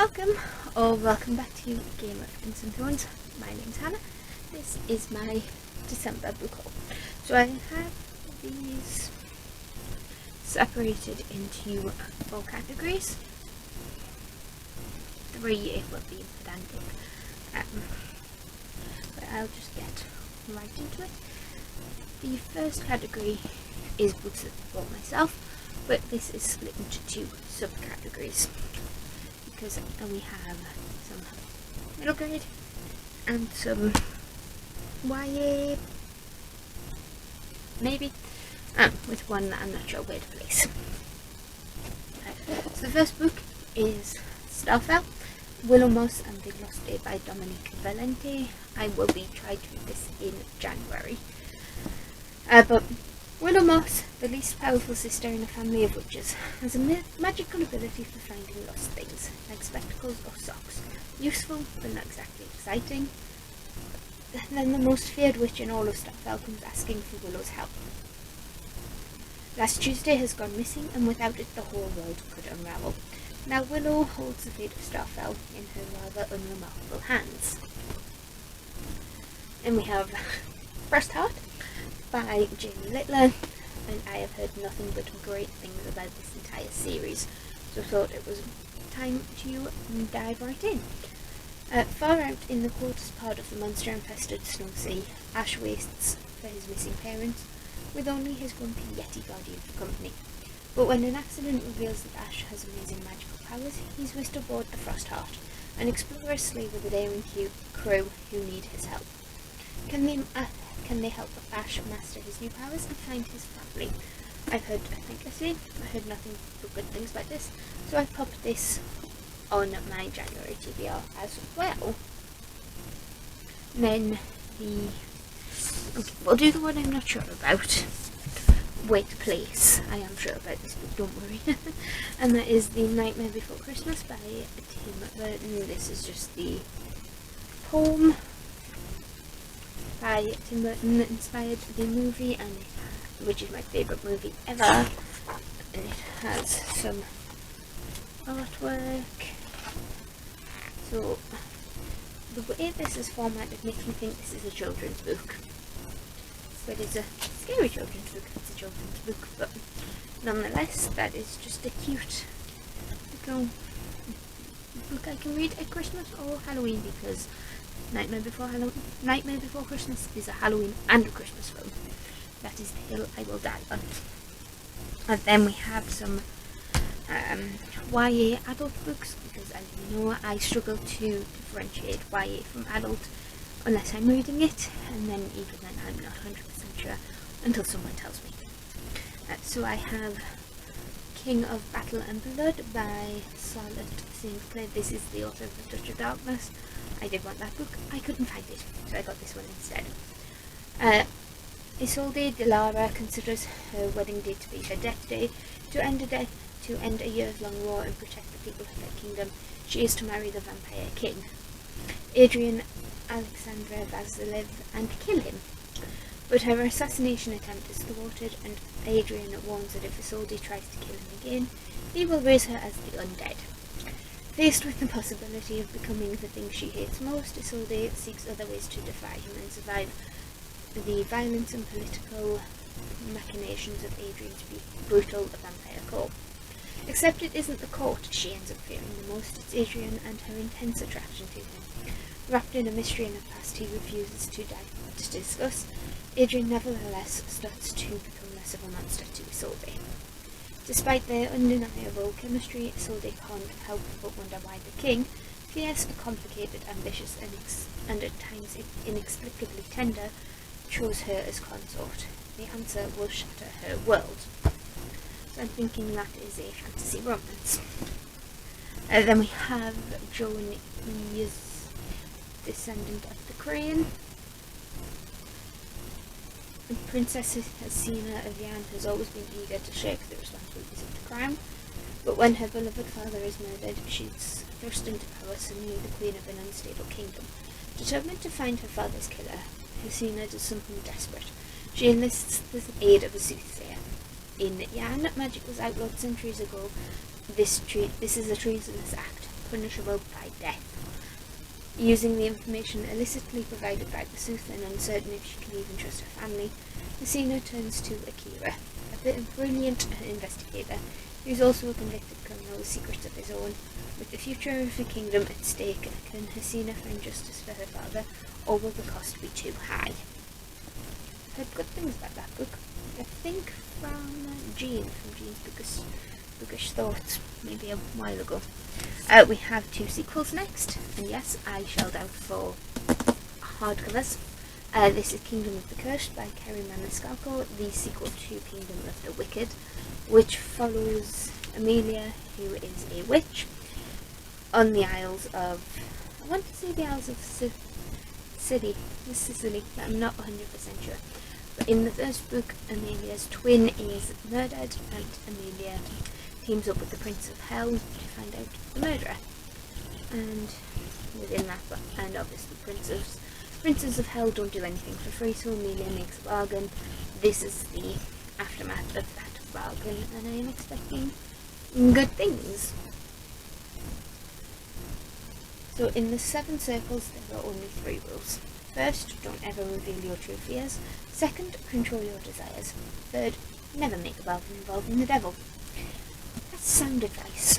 Welcome, or welcome back to Game of Ins and Thrones. My name's Hannah. This is my December book haul. So I have these separated into 4 categories. 3 if we're being pedantic. But I'll just get right into it. The first category is books that I bought myself, but this is split into 2 subcategories. Because we have some middle grade and some YA, maybe, with one that I'm not sure where to place. So the first book is Starfell, Weymouth and the Lost Day by Dominique Valente. I will be trying to read this in January. But Weymouth, the least powerful sister in a family of witches, has a magical ability for finding lost things, like spectacles or socks. Useful, but not exactly exciting. Then the most feared witch in all of Starfell comes asking for Willow's help. Last Tuesday has gone missing, and without it the whole world could unravel. Now Willow holds the fate of Starfell in her rather unremarkable hands. And we have First Heart by Jamie Littler, and I have heard nothing but great things about this entire series, so I thought it was time to dive right in. Far out in the coldest part of the monster-infested Snow Sea, Ash waits for his missing parents, with only his grumpy Yeti guardian for company. But when an accident reveals that Ash has amazing magical powers, he's whisked aboard the Frost Heart, an explorer's slave with a daring crew who need his help. Can they help Ash master his new powers and find his family? I heard nothing but good things about this, so I popped this on my January TBR as well. And then we'll do the one I'm not sure about. Wait, place. I am sure about this book, don't worry. And that is The Nightmare Before Christmas by Tim Burton. This is just the poem by Tim Burton that inspired the movie, and which is my favourite movie ever. And it has some artwork. So the way this is formatted makes me think this is a children's book. But it's a scary children's book. It's a children's book, but nonetheless, that is just a cute little book I can read at Christmas or Halloween, because Nightmare Before Christmas is a Halloween and a Christmas film. That is the hill I will die on. And then we have some YA adult books, because as you know, I struggle to differentiate YA from adult unless I'm reading it, and then even then I'm not 100% sure until someone tells me. So I have King of Battle and Blood by Charlotte St. Clair. This is the author of The Touch of Darkness. I did want that book, I couldn't find it, so I got this one instead. Isolde de Lara considers her wedding day to be her death day. To end a years-long war and protect the people of her kingdom, she is to marry the vampire king, Adrian Alexandre Vasilev, and kill him. But her assassination attempt is thwarted, and Adrian warns that if Isolde tries to kill him again, he will raise her as the undead. Faced with the possibility of becoming the thing she hates most, Isolde seeks other ways to defy him and survive the violence and political machinations of Adrian's brutal vampire court. Except it isn't the court she ends up fearing the most, it's Adrian and her intense attraction to him. Wrapped in a mystery and a past he refuses to discuss, Adrian nevertheless starts to become less of a monster to Isolde. Despite their undeniable chemistry, Isolde can't help but wonder why the king, fierce, complicated, ambitious, and at times inexplicably tender, chose her as consort. The answer will shatter her world. So I'm thinking that is a fantasy romance. Then we have Joan E's Descendant of the Crane. Princess Hasina of Yan has always been eager to shirk the responsibilities of the crown, but when her beloved father is murdered, she's thrust into power, suddenly the queen of an unstable kingdom. Determined to find her father's killer, Hasina does something desperate. She enlists the aid of a soothsayer. In Yan, magic was outlawed centuries ago. This is a treasonous act. punishable by death. Using the information illicitly provided by the sooth and uncertain if she can even trust her family, Messina turns to Akira, a brilliant investigator who's also a convicted criminal with secrets of his own. With the future of the kingdom at stake, can Hasina find justice for her father, or will the cost be too high? I've heard good things about that book. I think from Jean's bookish thoughts, maybe a while ago. We have 2 sequels next, and yes, I shelled out for hardcovers. This is Kingdom of the Cursed by Kerry Maniscalco, the sequel to Kingdom of the Wicked, which follows Amelia, who is a witch, on the Isles of, I want to say the Isles of Sicily, but I'm not 100% sure. But in the first book, Amelia's twin is murdered, and Amelia teams up with the Prince of Hell to find out the murderer. And within that, and obviously Princes of Hell don't do anything for free, so Amelia makes a bargain. This is the aftermath of that bargain, and I am expecting good things. So in the 7 circles, there are only 3 rules. First, don't ever reveal your true fears. Second, control your desires. Third, never make a bargain involving the devil. That's sound advice.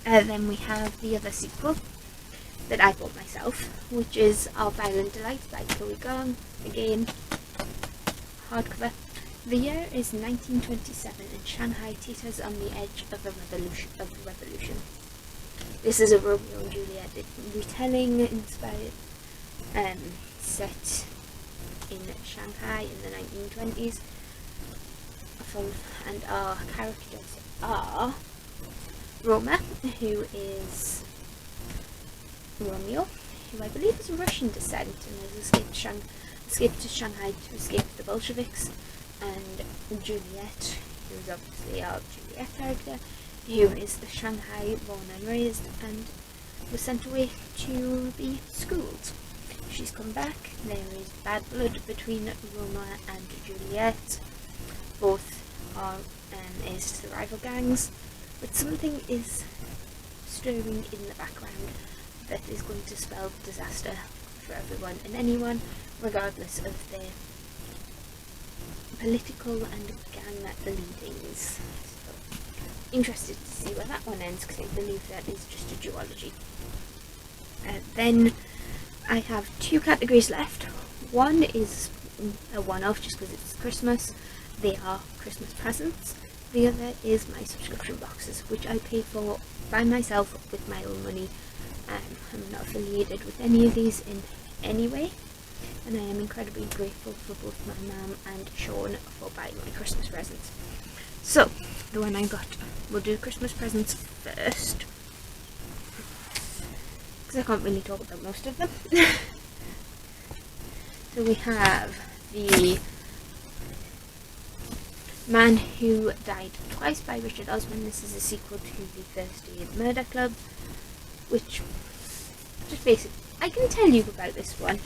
Then we have the other sequel that I bought myself, which is Our Violent Delight by Chloe Gong. Again, hardcover. The year is 1927 and Shanghai teeters on the edge of a revolution. This is a Romeo and Juliet retelling inspired, set in Shanghai in the 1920s. And our characters are Roma, who is Romeo, who I believe is of Russian descent and has escaped to Shanghai to escape the Bolsheviks, and Juliet, who is obviously our Juliet character, who is the Shanghai born and raised and was sent away to be schooled. She's come back. There is bad blood between Roma and Juliet. Both are is to the rival gangs, but something is stirring in the background that is going to spell disaster for everyone and anyone, regardless of their political and gang leanings. So, interested to see where that one ends, because I believe that is just a duology. Then I have 2 categories left. One is a one-off just because it's Christmas. They are Christmas presents. The other is my subscription boxes, which I pay for by myself with my own money. I'm not affiliated with any of these in any way, and I am incredibly grateful for both my mum and Sean for buying my Christmas presents. So, the one I got, we'll do Christmas presents first, because I can't really talk about most of them. So we have the Man Who Died Twice by Richard Osman. This is a sequel to the Thursday Murder Club, which just basically, I can tell you about this one.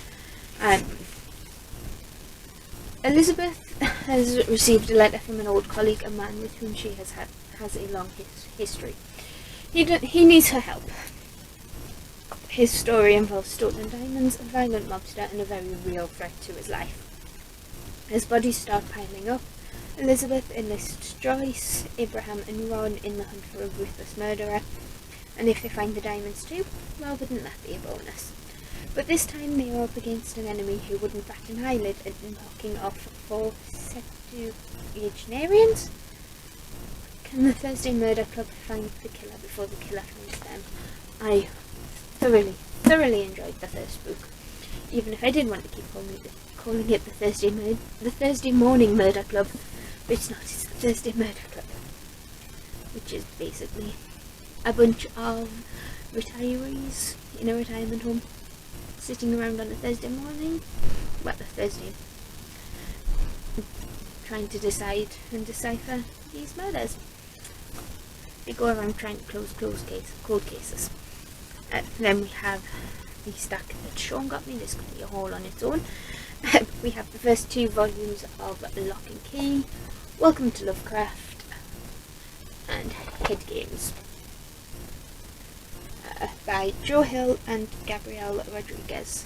Elizabeth has received a letter from an old colleague, a man with whom she has a long history. He needs her help. His story involves stolen diamonds, a violent mobster, and a very real threat to his life. As bodies start piling up, Elizabeth enlists Joyce, Abraham, and Ron in the hunt for a ruthless murderer. And if they find the diamonds too, well, wouldn't that be a bonus? But this time they are up against an enemy who wouldn't bat an eyelid at knocking off 4 septuagenarians. Can the Thursday Murder Club find the killer before the killer finds them? I thoroughly enjoyed the first book, even if I did want to keep calling it the Thursday Morning Murder Club, but it's not. It's the Thursday Murder Club, which is basically a bunch of retirees in a retirement home sitting around on a Thursday morning, well, a Thursday, trying to decide and decipher these murders. They go around trying to close cold cases. Then we have the stack that Sean got me. This could be a haul on its own. We have the first 2 volumes of Lock and Key, Welcome to Lovecraft, and Head Games. by Joe Hill and Gabrielle Rodriguez.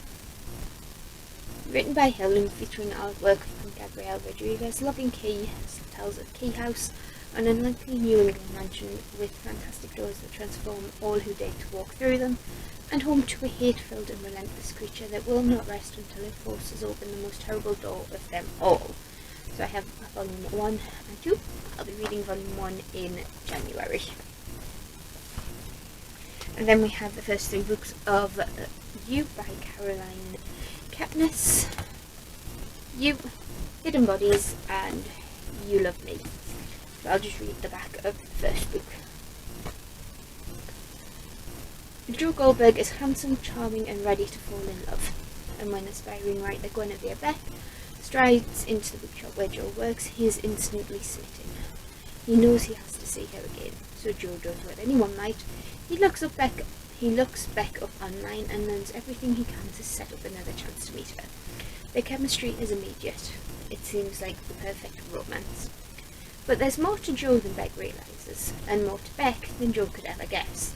Written by Hill and featuring artwork from Gabrielle Rodriguez, Lock & Key tells of Key House, an unlikely New England mansion with fantastic doors that transform all who dare to walk through them, and home to a hate-filled and relentless creature that will not rest until it forces open the most terrible door of them all. So I have volume 1 and 2. I'll be reading volume 1 in January. And then we have the first 3 books of You by Caroline Kepnes, You, Hidden Bodies, and You Love Me. So I'll just read the back of the first book. Joe Goldberg is handsome, charming, and ready to fall in love. And when aspiring writer Guinevere Beck strides into the bookshop where Joe works, he is instantly smitten. He knows he has to see her again, so Joe does what anyone might. He looks Beck up online and learns everything he can to set up another chance to meet her. Their chemistry is immediate. It seems like the perfect romance. But there's more to Joe than Beck realises, and more to Beck than Joe could ever guess.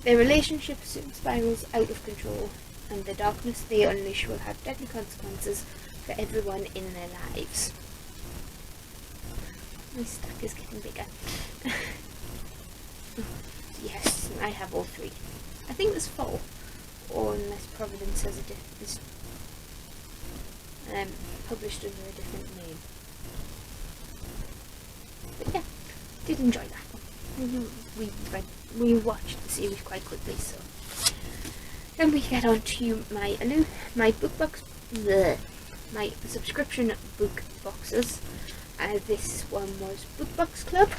Their relationship soon spirals out of control, and the darkness they unleash will have deadly consequences for everyone in their lives. My stack is getting bigger. Yes, I have all 3. I think there's 4, or unless Providence has is published under a different name. But yeah, did enjoy that one. We watched the series quite quickly, so. Then we get on to my book box, my subscription book boxes. This one was Book Box Club,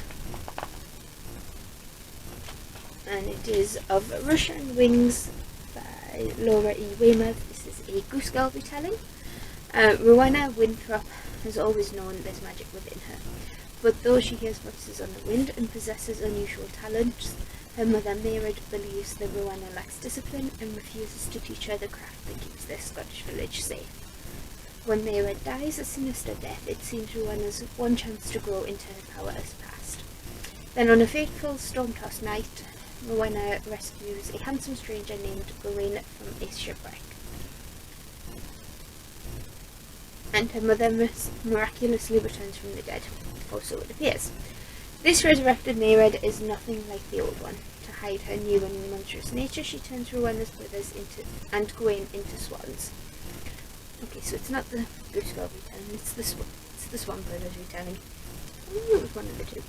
and it is of Russian Wings by Laura E. Weymouth. This is a Goose Girl retelling. Rowena Winthrop has always known there's magic within her, but though she hears voices on the wind and possesses unusual talents, her mother Mairead believes that Rowena lacks discipline and refuses to teach her the craft that keeps their Scottish village safe. When Mairead dies a sinister death, it seems Rowena's one chance to grow into her power has passed. Then on a fateful storm-tossed night, Rowena rescues a handsome stranger named Gawain from a shipwreck, and her mother miraculously returns from the dead, or so it appears. This resurrected Mairead is nothing like the old one. To hide her new and monstrous nature, she turns Rowena's brothers and Gawain into swans. Okay, so it's not the Goose Girl retelling, it's the Swan Brothers retelling. It was one of the 2.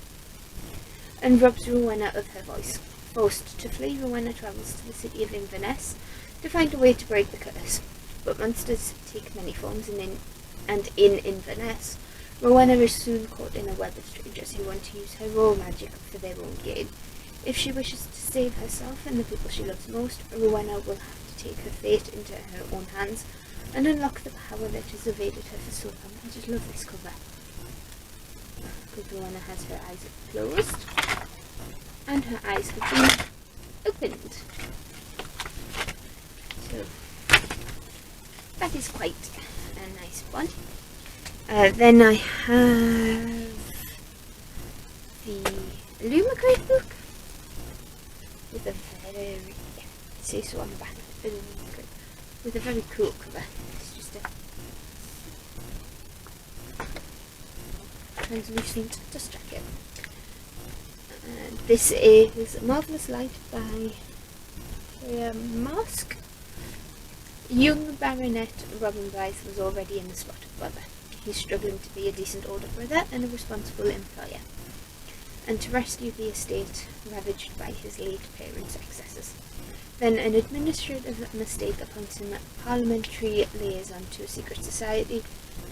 And robs Rowena of her voice. Forced to flee, Rowena travels to the city of Inverness to find a way to break the curse. But monsters take many forms, and in Inverness, Rowena is soon caught in a web of strangers who want to use her raw magic for their own gain. If she wishes to save herself and the people she loves most, Rowena will have to take her fate into her own hands and unlock the power that has evaded her for so long. I just love this cover. Because Rowena has her eyes closed, and her eyes have been opened. So, that is quite a nice one. Then I have the Illumicrate book with a very, it says so on the back, with a very cool cover. It's just a translucent dust jacket. This is Marvellous Light by Mask. Young Baronet Robin Blythe was already in the spot of bother. He's struggling to be a decent older brother and a responsible employer, and to rescue the estate ravaged by his late parents' excesses. Then an administrative mistake appoints him parliamentary liaison to a secret society,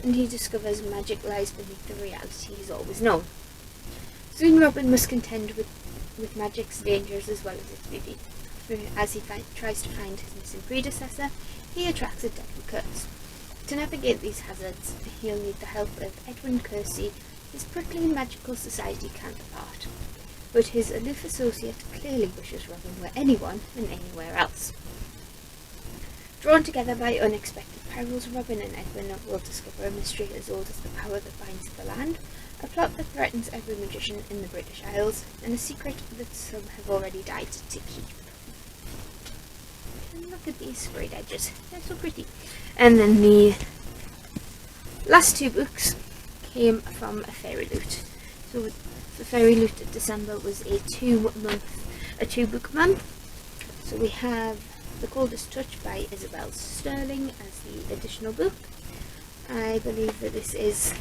and he discovers magic lies beneath the reality he's always known. Soon Robin must contend with magic's dangers as well as its beauty. As he tries to find his missing predecessor, he attracts a deadly curse. To navigate these hazards, he'll need the help of Edwin Kersey, his prickly magical society counterpart. But his aloof associate clearly wishes Robin were anyone and anywhere else. Drawn together by unexpected perils, Robin and Edwin will discover a mystery as old as the power that binds the land, a plot that threatens every magician in the British Isles, and a secret that some have already died to keep. And look at these sprayed edges, they're so pretty. And then the last two books came from a Fairy Loot. So the Fairy Loot of December was a two-book month. So we have The Coldest Touch by Isabel Sterling as the additional book. I believe that this is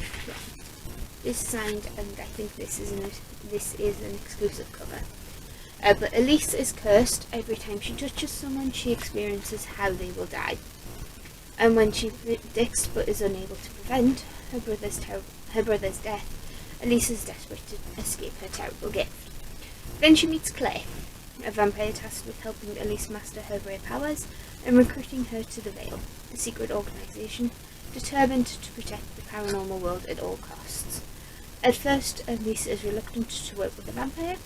signed, and I think this is an exclusive cover. But Elise is cursed. Every time she touches someone, she experiences how they will die. And when she predicts but is unable to prevent her brother's death, Elise is desperate to escape her terrible gift. Then she meets Claire, a vampire tasked with helping Elise master her rare powers and recruiting her to the Veil, a secret organisation determined to protect the paranormal world at all costs. At first, Elise is reluctant to work with the vampire,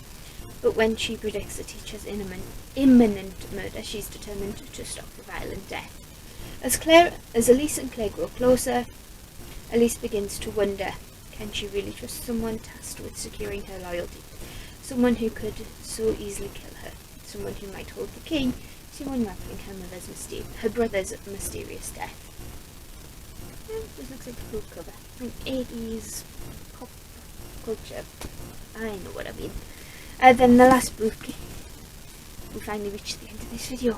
but when she predicts the teacher's imminent murder, she's determined to stop the violent death. As Elise and Claire grow closer, Elise begins to wonder, can she really trust someone tasked with securing her loyalty? Someone who could so easily kill her. Someone who might hold the key to unraveling her brother's mysterious death. This looks like a cool cover. Like 80s pop culture. I know what I mean. Then the last book, we finally reached the end of this video,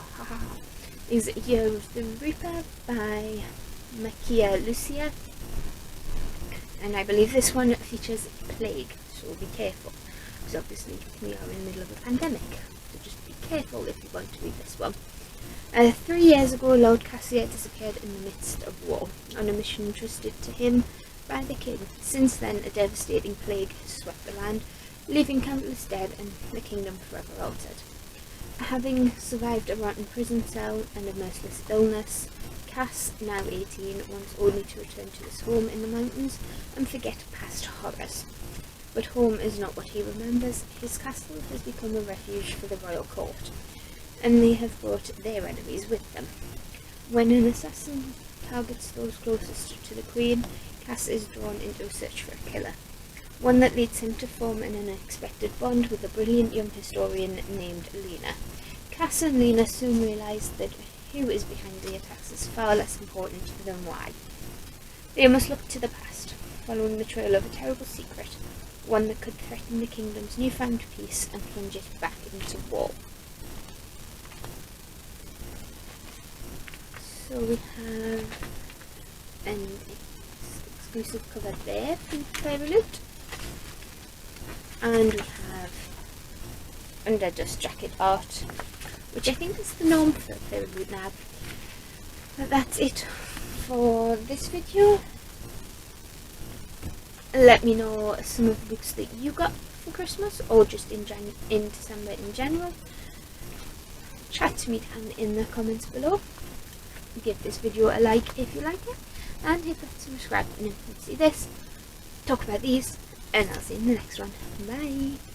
is Year of the Reaper by Makia Lucia. And I believe this one features plague, so be careful. Because obviously we are in the middle of a pandemic, so just be careful if you want to read this one. 3 years ago, Lord Cassier disappeared in the midst of war, on a mission entrusted to him by the king. Since then, a devastating plague has swept the land, leaving countless dead and the kingdom forever altered. Having survived a rotten prison cell and a merciless illness, Cass, now 18, wants only to return to his home in the mountains and forget past horrors. But home is not what he remembers. His castle has become a refuge for the royal court, and they have brought their enemies with them. When an assassin targets those closest to the queen, Cass is drawn into a search for a killer, one that leads him to form an unexpected bond with a brilliant young historian named Lena. Cass and Lena soon realise that who is behind the attacks is far less important than why. They must look to the past, following the trail of a terrible secret, one that could threaten the kingdom's newfound peace and plunge it back into war. So we have an exclusive cover there from Fairy Loot, and we have under dust jacket art, which I think is the norm for Fairy Loot now. But that's it for this video. Let me know some of the books that you got for Christmas, or just in December in general. Chat to me down in the comments below. Give this video a like if you like it, and hit that subscribe button if you see this. Talk about these, and I'll see you in the next one. Bye!